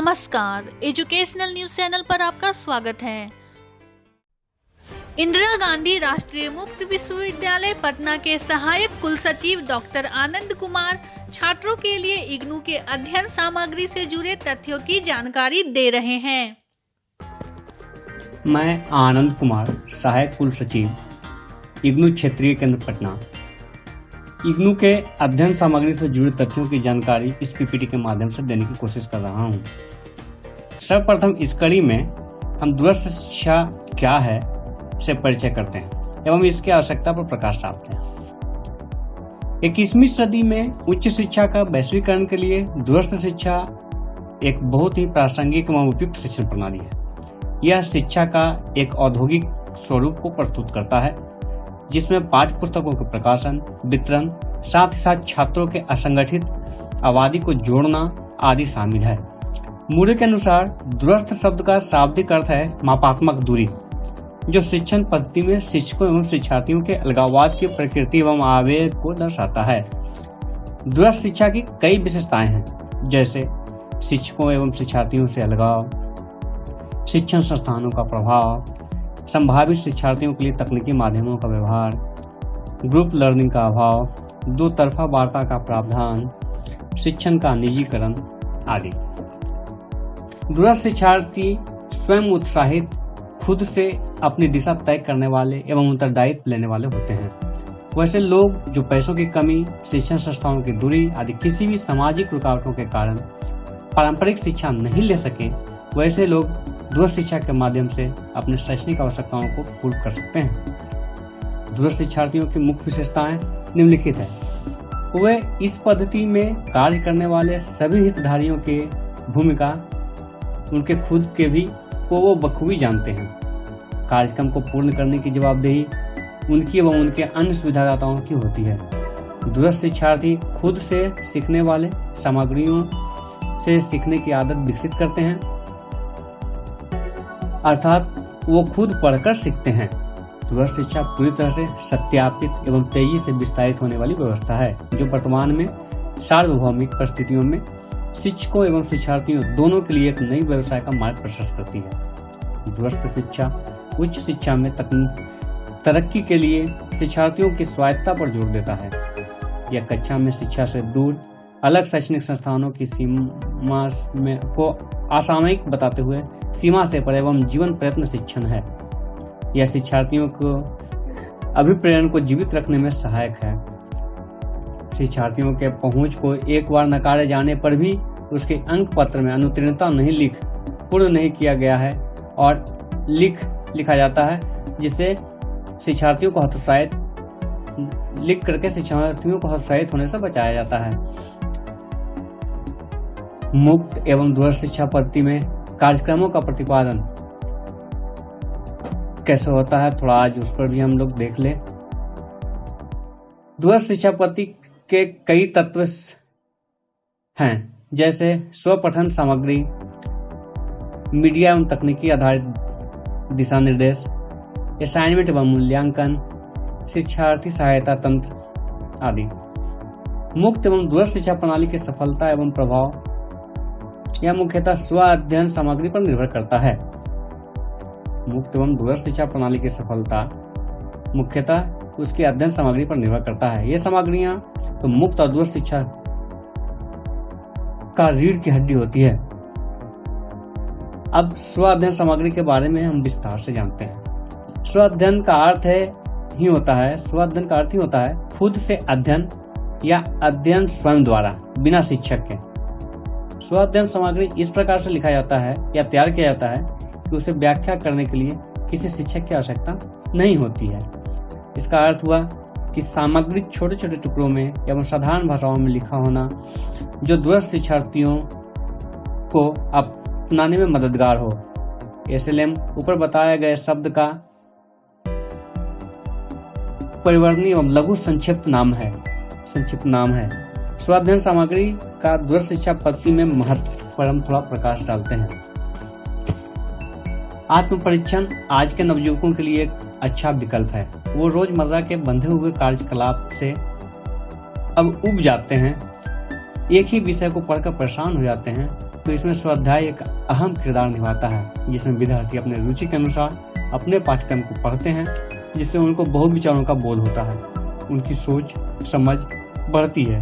नमस्कार, educational news channel पर आपका स्वागत है। इंदिरा गांधी राष्ट्रीय मुक्त विश्वविद्यालय पटना के सहायक कुलसचिव डॉक्टर आनंद कुमार छात्रों के लिए इग्नू के अध्ययन सामग्री से जुड़े तथ्यों की जानकारी दे रहे हैं। मैं आनंद कुमार, सहायक कुलसचिव, इग्नू क्षेत्रीय केंद्र पटना, इग्नू के अध्ययन सामग्री से जुड़े तथ्यों की जानकारी इस पीपीटी के माध्यम से देने की कोशिश कर रहा हूं। सर्वप्रथम इस कड़ी में हम दूरस्थ शिक्षा क्या है से परिचय करते हैं एवं इसकी आवश्यकता पर प्रकाश डालते हैं। 21वीं सदी में उच्च शिक्षा का वैश्वीकरण के लिए दूरस्थ शिक्षा एक बहुत ही प्रासंगिक एवं उपयुक्त शिक्षण प्रणाली है। यह शिक्षा का एक औद्योगिक स्वरूप को प्रस्तुत करता है, जिसमें पाठ्य पुस्तकों के प्रकाशन, वितरण, साथ ही साथ छात्रों के असंगठित आबादी को जोड़ना आदि शामिल है। मूरे के अनुसार दूरस्थ शब्द का शाब्दिक अर्थ है मापात्मक दूरी, जो शिक्षण पद्धति में शिक्षकों एवं शिक्षार्थियों के अलगाववाद की प्रकृति एवं आवेग को दर्शाता है। दूरस्थ शिक्षा की कई विशेषताएं हैं, जैसे शिक्षकों एवं शिक्षार्थियों से अलगाव, शिक्षण संस्थानों का प्रभाव, संभावित शिक्षार्थियों के लिए तकनीकी माध्यमों का व्यवहार, ग्रुप लर्निंग का अभाव, दो तरफा वार्ता का प्रावधान, शिक्षण का निजीकरण आदि। दूरस्थ शिक्षार्थी स्वयं उत्साहित, खुद से अपनी दिशा तय करने वाले एवं उत्तरदायित्व लेने वाले होते हैं। वैसे लोग जो पैसों की कमी, शिक्षण संस्थानों की दूरी आदि किसी भी सामाजिक रुकावटों के कारण पारंपरिक शिक्षा नहीं ले सके, वैसे लोग दूरस्थ शिक्षा के माध्यम से अपने शैक्षणिक आवश्यकताओं को पूर्ण कर सकते हैं। दूरस्थ शिक्षार्थियों की मुख्य विशेषताएं निम्नलिखित है। वे इस पद्धति में कार्य करने वाले सभी हितधारियों के भूमिका उनके खुद के भी को वो बखूबी जानते हैं। कार्यक्रम को पूर्ण करने की जवाबदेही उनकी एवं उनके अन्य सुविधादाताओं की होती है। दूरस्थ शिक्षार्थी खुद से सीखने वाले, सामग्रियों से सीखने की आदत विकसित करते हैं, अर्थात वो खुद पढ़कर सीखते हैं। दूरस्थ शिक्षा पूरी तरह से सत्यापित एवं तेजी से विस्तारित होने वाली व्यवस्था है, जो वर्तमान में सार्वभौमिक परिस्थितियों में शिक्षकों एवं शिक्षार्थियों दोनों के लिए एक नई व्यवसाय का मार्ग प्रशस्त करती है। दूरस्थ शिक्षा उच्च शिक्षा में तरक्की के लिए शिक्षार्थियों की स्वायत्तता पर जोर देता है। यह कक्षा में शिक्षा से दूर अलग शैक्षणिक संस्थानों की सीमा को असामयिक बताते हुए सीमा से पर एवं जीवन प्रयत्न शिक्षण है। यह शिक्षार्थियों को अभिप्रेरण को जीवित रखने में सहायक है। शिक्षार्थियों के पहुंच को एक बार नकारे जाने पर भी उसके अंक पत्र में अनुत्तीर्णता नहीं पूर्ण नहीं किया गया है और लिखा जाता है, जिससे शिक्षार्थियों को लिख करके शिक्षार्थियों को हतोत्साहित होने से बचाया जाता है। मुक्त एवं दूरस्थ शिक्षा पद्धति में कार्यक्रमों का प्रतिपादन कैसे होता है, थोड़ा आज उस पर भी हम लोग देख ले। दूरस्थ शिक्षा पद्धति के कई तत्व हैं, जैसे स्वपठन सामग्री, मीडिया एवं तकनीकी आधारित दिशा निर्देश, असाइनमेंट एवं मूल्यांकन, शिक्षार्थी सहायता तंत्र आदि। मुक्त एवं दूरस्थ शिक्षा प्रणाली की सफलता एवं प्रभाव यह मुख्यतः स्व अध्ययन सामग्री पर निर्भर करता है। मुक्त एवं दूरस्थ शिक्षा प्रणाली की सफलता मुख्यतः उसकी अध्ययन सामग्री पर निर्भर करता है। ये सामग्रियां तो मुक्त और दूरस्थ शिक्षा का रीढ़ की हड्डी होती है। अब स्व अध्ययन सामग्री के बारे में हम विस्तार से जानते हैं। स्व अध्ययन का अर्थ ही होता है खुद से अध्ययन या अध्ययन स्वयं द्वारा, बिना शिक्षक के। स्व अध्ययन सामग्री इस प्रकार से लिखा जाता है या तैयार किया जाता है कि उसे व्याख्या करने के लिए किसी शिक्षक की आवश्यकता नहीं होती है। इसका अर्थ हुआ कि सामग्री छोटे छोटे टुकड़ों में एवं साधारण भाषाओं में लिखा होना, जो दूरस्थ शिक्षार्थियों को अपनाने में मददगार हो। एसएलएम ऊपर बताए गए शब्द का परिवर्तनीय एवं लघु संक्षिप्त नाम है। स्वाध्ययन सामग्री का दूरस्थ शिक्षा पद्धति में महत्व पर हम थोड़ा प्रकाश डालते हैं। आत्म परीक्षण आज के नवयुवकों के लिए एक अच्छा विकल्प है। वो रोजमर्रा के बंधे हुए कार्यकलाप से अब उब जाते हैं, एक ही विषय को पढ़कर परेशान हो जाते हैं, तो इसमें स्वाध्याय एक अहम किरदार निभाता है, जिसमें विद्यार्थी अपने रुचि के अनुसार अपने पाठ्यक्रम को पढ़ते हैं, जिससे उनको बहुत विचारों का बोध होता है, उनकी सोच समझ बढ़ती है,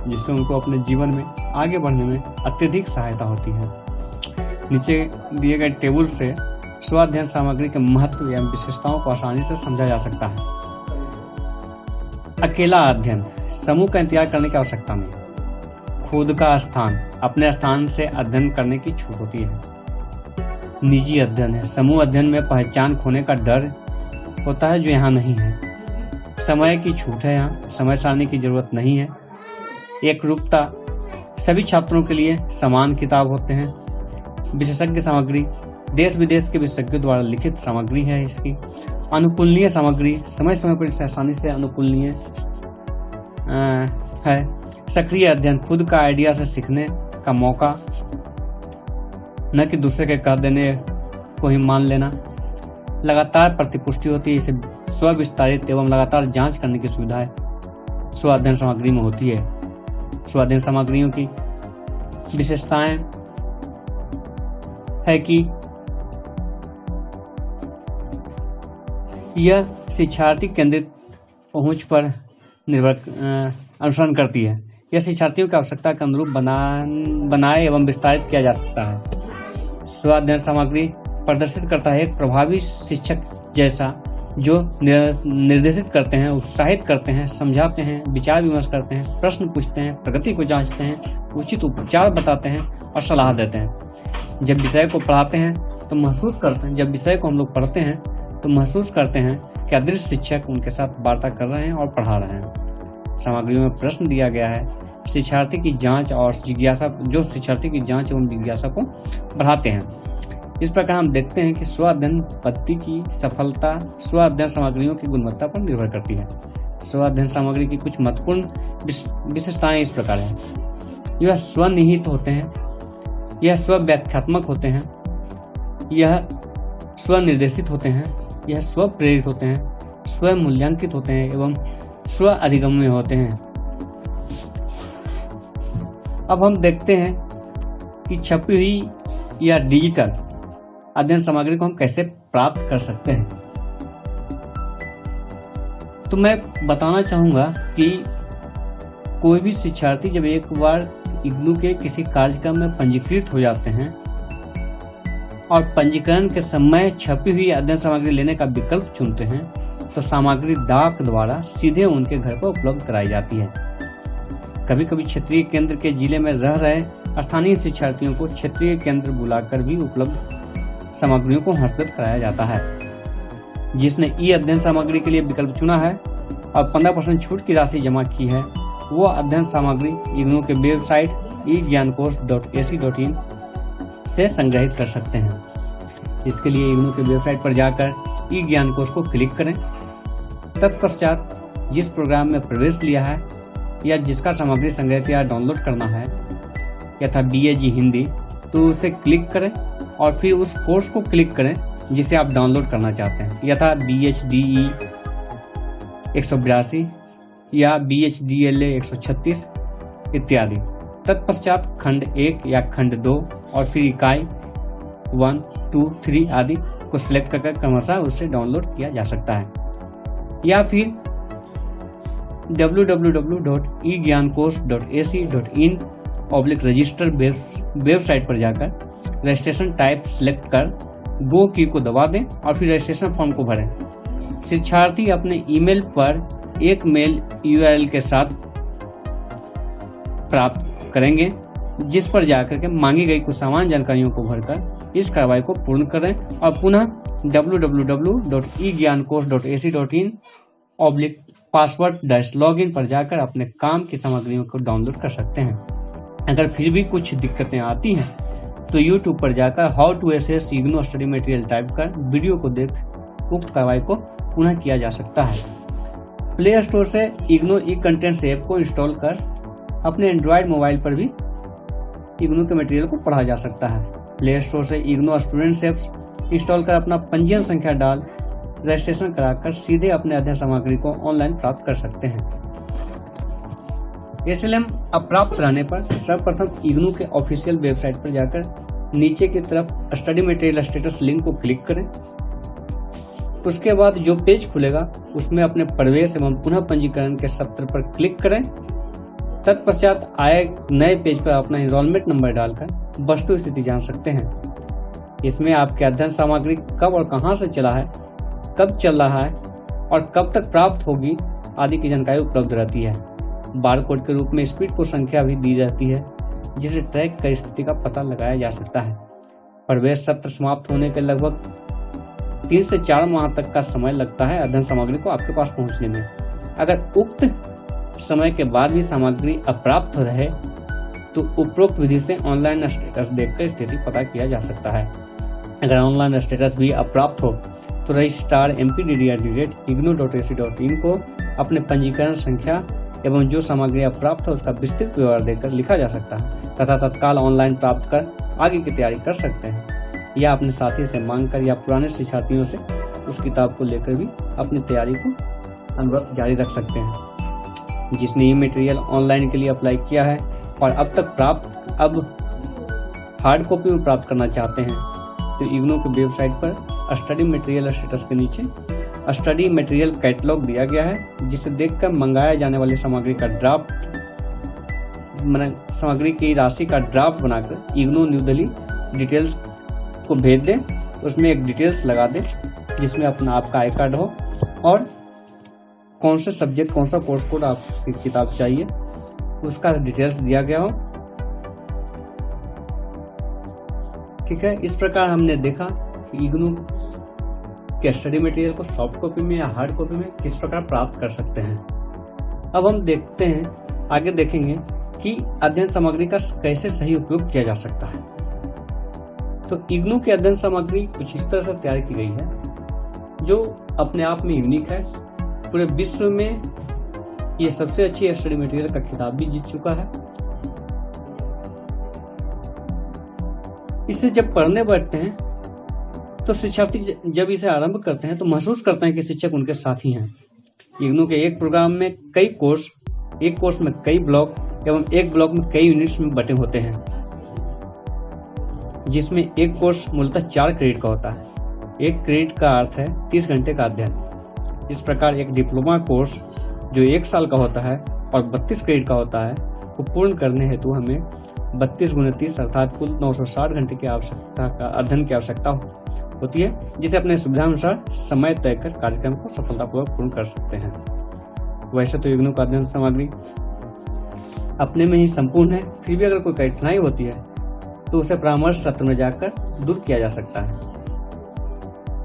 जिससे उनको अपने जीवन में आगे बढ़ने में अत्यधिक सहायता होती है। नीचे दिए गए टेबल से स्व अध्ययन सामग्री के महत्व एवं विशेषताओं को आसानी से समझा जा सकता है। अकेला अध्ययन, समूह का इंतजार करने की आवश्यकता नहीं। खुद का स्थान, अपने स्थान से अध्ययन करने की छूट होती है। निजी अध्ययन है, समूह अध्ययन में पहचान खोने का डर होता है जो यहाँ नहीं है। समय की छूट है, यहाँ समय सारणी की जरूरत नहीं है। एक रूपता, सभी छात्रों के लिए समान किताब होते हैं। विशेषज्ञ सामग्री, देश विदेश के विशेषज्ञों द्वारा लिखित सामग्री है इसकी। अनुकूलनीय सामग्री, समय समय पर इसे आसानी से अनुकूलनीय है। सक्रिय अध्ययन, खुद का आइडिया से सीखने का मौका, न कि दूसरे के कह देने को ही मान लेना। लगातार प्रतिपुष्टि होती है, इसे स्व-विस्तारित एवं लगातार जांच करने की सुविधा स्व अध्ययन सामग्री में होती है। स्व अध्ययन सामग्रियों की विशेषताएं है कि यह शिक्षार्थी केंद्रित पहुंच पर निर्भर अनुसरण करती है। यह शिक्षार्थियों की आवश्यकता के अनुरूप बनाए एवं विस्तारित किया जा सकता है। स्व अध्ययन सामग्री प्रदर्शित करता है एक प्रभावी शिक्षक जैसा, जो निर्देशित करते हैं, उत्साहित करते हैं, समझाते हैं, विचार विमर्श करते हैं, प्रश्न पूछते हैं, प्रगति को जांचते हैं, उचित उपचार बताते हैं और सलाह देते हैं। जब विषय को पढ़ाते हैं तो महसूस करते हैं, जब विषय को हम लोग पढ़ते हैं तो महसूस करते हैं कि अदृश्य शिक्षक उनके साथ वार्ता कर रहे हैं और पढ़ा रहे हैं। सामग्रियों में प्रश्न दिया गया है शिक्षार्थी की जांच और जिज्ञासा, जो शिक्षार्थी की जांच एवं जिज्ञासा को बढ़ाते हैं। इस प्रकार हम देखते हैं कि स्व अध्ययन पद्धति की सफलता स्व अध्ययन सामग्रियों की गुणवत्ता पर निर्भर करती है। स्व अध्ययन सामग्री की कुछ महत्वपूर्ण विशेषताएं इस प्रकार है। यह स्वनिहित होते हैं, यह स्व व्याख्यात्मक होते हैं, यह स्व निर्देशित होते हैं, यह स्व प्रेरित होते हैं, स्व मूल्यांकित होते हैं एवं स्व अधिगम्य होते हैं। अब हम देखते हैं कि छपी हुई या डिजिटल अध्ययन सामग्री को हम कैसे प्राप्त कर सकते हैं। तो मैं बताना चाहूंगा कि कोई भी शिक्षार्थी जब एक बार इग्नू के किसी कार्यक्रम में पंजीकृत हो जाते हैं और पंजीकरण के समय छपी हुई अध्ययन सामग्री लेने का विकल्प चुनते हैं, तो सामग्री डाक द्वारा सीधे उनके घर पर उपलब्ध कराई जाती है। कभी कभी क्षेत्रीय केंद्र के जिले में रह रहे स्थानीय शिक्षार्थियों को क्षेत्रीय केंद्र बुलाकर भी उपलब्ध सामग्रियों को हस्तांतरित कराया जाता है। जिसने ई अध्ययन सामग्री के लिए विकल्प चुना है और 15% छूट की राशि जमा की है, वो अध्ययन सामग्री इग्नू के वेबसाइट egyankosh.ac.in से संग्रहित कर सकते हैं। इसके लिए इग्नू के वेबसाइट पर जाकर ई ज्ञान कोश को क्लिक करें। तत्पश्चात जिस प्रोग्राम में प्रवेश लिया है या जिसका सामग्री संग्रहित या डाउनलोड करना है, यथा BAG हिंदी, तो उसे क्लिक करें और फिर उस कोर्स को क्लिक करें जिसे आप डाउनलोड करना चाहते हैं, यथा BHDE 182 या BHDLA 136 इत्यादि। तत्पश्चात खंड 1 या खंड 2 और फिर इकाई 1, 2, 3 आदि को सिलेक्ट करके क्रमशः उसे डाउनलोड किया जा सकता है। या फिर www.egyankosh.ac.in/register वेबसाइट पर जाकर रजिस्ट्रेशन टाइप सिलेक्ट कर गो की को दबा दें और फिर रजिस्ट्रेशन फॉर्म को भरें। शिक्षार्थी अपने ईमेल पर एक मेल URL के साथ प्राप्त करेंगे, जिस पर जाकर के मांगी गई कुछ सामान्य जानकारियों को भरकर इस कार्रवाई को पूर्ण करें और पुनः www.egyankosh.ac.in/password-login पर जाकर अपने काम की सामग्रियों को डाउनलोड कर सकते हैं। अगर फिर भी कुछ दिक्कतें आती हैं तो YouTube पर जाकर how to access IGNOU study material type कर वीडियो को देख उक्त कार्रवाई को पुनः किया जा सकता है। प्ले स्टोर से इग्नू ई कंटेंट्स ऐप को इंस्टॉल कर अपने एंड्रॉयड मोबाइल पर भी इग्नू के मटेरियल को पढ़ा जा सकता है। प्ले स्टोर से इग्नू स्टूडेंट्स ऐप्स इंस्टॉल कर अपना पंजीयन संख्या डाल रजिस्ट्रेशन कराकर सीधे अपने अध्ययन सामग्री को ऑनलाइन प्राप्त कर सकते हैं। SLM अप्राप्त रहने पर सर्वप्रथम इग्नू के ऑफिशियल वेबसाइट पर जाकर नीचे की तरफ स्टडी मटेरियल स्टेटस लिंक को क्लिक करें। उसके बाद जो पेज खुलेगा उसमें अपने प्रवेश एवं पुनः पंजीकरण के सत्र पर क्लिक करें। तत्पश्चात आए नए पेज पर अपना एनरोलमेंट नंबर डालकर वस्तु स्थिति जान सकते हैं। इसमें आपकी अध्ययन सामग्री कब और कहां से चला है, कब चल रहा है और कब तक प्राप्त होगी आदि की जानकारी उपलब्ध रहती है। बारकोड के रूप में स्पीड को संख्या भी दी जाती है जिसे ट्रैक कर स्थिति का पता लगाया जा सकता है। प्रवेश सत्र समाप्त होने के लगभग 3 से 4 माह तक का समय लगता है अध्ययन सामग्री को आपके पास पहुंचने में। अगर उक्त समय के बाद भी सामग्री अप्राप्त रहे तो उपरोक्त विधि से ऑनलाइन स्टेटस देखकर स्थिति पता किया जा सकता है। अगर ऑनलाइन स्टेटस भी अप्राप्त हो तो रजिस्ट्रार mpdd@ignu.ac.in को अपने पंजीकरण संख्या एवं जो सामग्री अप्राप्त है उसका विस्तृत विवरण देकर लिखा जा सकता है तथा तत्काल ऑनलाइन प्राप्त कर आगे की तैयारी कर सकते हैं, या अपने साथी से मांग कर या पुराने शिक्षार्थियों से उस किताब को लेकर भी अपनी तैयारी को अनवरत जारी रख सकते हैं। जिसने ये मटेरियल ऑनलाइन के लिए अप्लाई किया है और अब हार्ड कॉपी में प्राप्त करना चाहते हैं तो इग्नू की वेबसाइट पर स्टडी मटेरियल स्टेटस के नीचे स्टडी मटेरियल कैटलॉग दिया गया है, जिसे देखकर मंगाया जाने वाली सामग्री की राशि का ड्राफ्ट बनाकर इग्नू न्यू दिल्ली डिटेल्स को भेज दें। उसमें एक डिटेल्स लगा दें जिसमें आपका आई कार्ड हो और कौन से सब्जेक्ट कौन सा कोर्स कोड आपकी किताब चाहिए उसका डिटेल्स दिया गया हो। ठीक है, इस प्रकार हमने देखा कि इग्नू के स्टडी मटेरियल को सॉफ्ट कॉपी में या हार्ड कॉपी में किस प्रकार प्राप्त कर सकते हैं। अब हम देखते हैं, आगे देखेंगे कि अध्ययन सामग्री का कैसे सही उपयोग किया जा सकता है। तो इग्नू की अध्ययन सामग्री कुछ इस तरह से तैयार की गई है जो अपने आप में यूनिक है। पूरे विश्व में ये सबसे अच्छी स्टडी मटेरियल का खिताब भी जीत चुका है। इसे जब पढ़ने बैठते हैं तो शिक्षार्थी जब इसे आरंभ करते हैं तो महसूस करते हैं कि शिक्षक उनके साथी हैं। इग्नू के एक प्रोग्राम में कई कोर्स, एक कोर्स में कई ब्लॉक एवं एक ब्लॉक में कई यूनिट्स में बटे होते हैं, जिसमें एक कोर्स मूलतः 4 क्रेडिट का होता है। 1 क्रेडिट का अर्थ है 30 घंटे का अध्ययन। इस प्रकार एक डिप्लोमा कोर्स जो 1 साल का होता है और 32 क्रेडिट का होता है को पूर्ण करने हेतु हमें 32 × 30 अर्थात कुल 960 घंटे की अध्ययन की आवश्यकता होती है, जिसे अपने सुविधानुसार समय तय कर कार्यक्रम को सफलतापूर्वक पूर्ण कर सकते हैं। वैसे तो इग्नू का अध्ययन सामग्री अपने में ही संपूर्ण है, फिर भी अगर कोई कठिनाई होती है तो उसे परामर्श सत्र में जाकर दूर किया जा सकता है।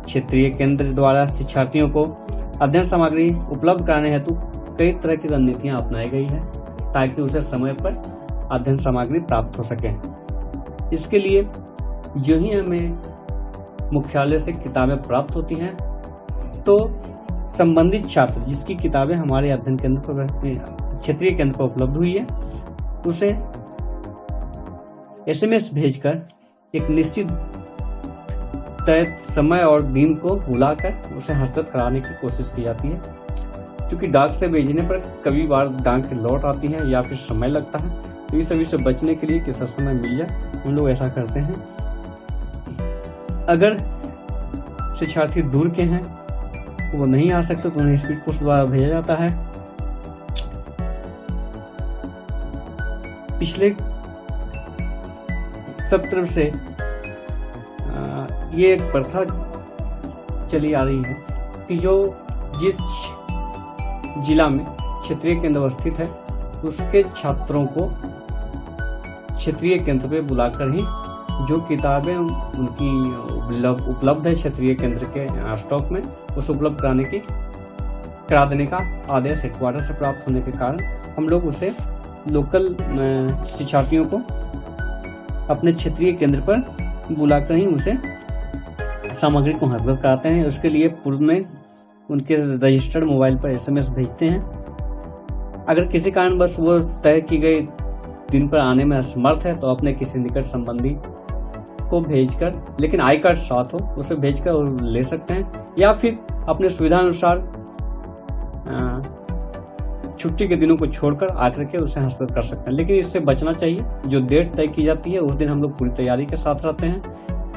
क्षेत्रीय केंद्र द्वारा शिक्षार्थियों को अध्ययन सामग्री उपलब्ध कराने हेतु कई तरह की रणनीतियां अपनाई गई है ताकि उसे समय पर अध्ययन सामग्री प्राप्त हो सके। इसके लिए जो ही हमें मुख्यालय से किताबें प्राप्त होती हैं तो संबंधित छात्र जिसकी किताबें हमारे अध्ययन केंद्र पर, क्षेत्रीय केंद्र पर उपलब्ध हुई है, उसे SMS भेजकर एक निश्चित तय समय और दिन को बुलाकर उसे हस्तगत कराने की कोशिश की जाती है। क्योंकि डाक से भेजने पर कभी बार डाक लौट आती है या फिर समय लगता है, तो इस सभी से बचने के लिए कि समय मिल जाए हम लोग ऐसा करते हैं। अगर शिक्षार्थी दूर के हैं, वो नहीं आ सकते तो उन्हें स्पीड पोस्ट द्वारा भेजा जाता है। पिछले सत्र से ये एक प्रथा चली आ रही है कि जो जिस जिला में क्षेत्रीय केंद्र अवस्थित है उसके छात्रों को क्षेत्रीय केंद्र पे बुलाकर ही जो किताबें उनकी उपलब्ध है क्षेत्रीय केंद्र के स्टॉक में उस उपलब्ध करा देने का आदेश हेडक्वार्टर से प्राप्त होने के कारण हम लोग उसे लोकल शिक्षार्थियों को अपने क्षेत्रीय केंद्र पर बुलाकर ही उसे सामग्री को हस्तगत कराते हैं। उसके लिए पूर्व में उनके रजिस्टर्ड मोबाइल पर SMS भेजते हैं। अगर किसी कारणवश वो तय की गई दिन पर आने में असमर्थ है तो अपने किसी निकट संबंधी को भेजकर, लेकिन आई कार्ड साथ हो, उसे भेजकर और ले सकते हैं, या फिर अपने सुविधा अनुसार छुट्टी के दिनों को छोड़कर आकर के उसे हस्तगत कर सकते हैं। लेकिन इससे बचना चाहिए, जो डेट तय की जाती है उस दिन हम लोग पूरी तैयारी के साथ रहते हैं,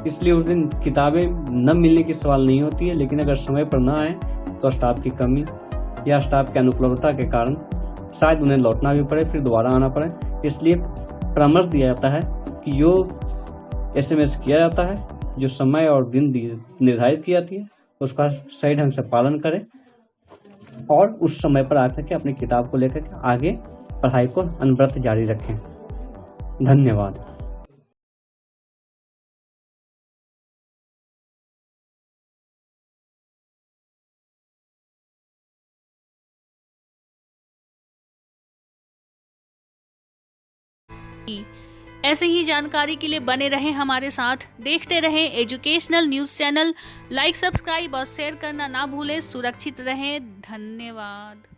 इसलिए उस दिन किताबें न मिलने की सवाल नहीं होती है। लेकिन अगर समय पर न आए तो स्टाफ की कमी या स्टाफ की अनुपलब्धता के कारण शायद उन्हें लौटना भी पड़े, फिर दोबारा आना पड़े। इसलिए परामर्श दिया जाता है कि जो SMS किया जाता है, जो समय और दिन निर्धारित की जाती है, उसका सही ढंग से पालन करें और उस समय पर आकर के अपनी किताब को लेकर के आगे पढ़ाई को अनवरत जारी रखें। धन्यवाद। ऐसे ही जानकारी के लिए बने रहें हमारे साथ, देखते रहें educational news channel. Like, subscribe और शेयर करना ना भूलें। सुरक्षित रहें। धन्यवाद।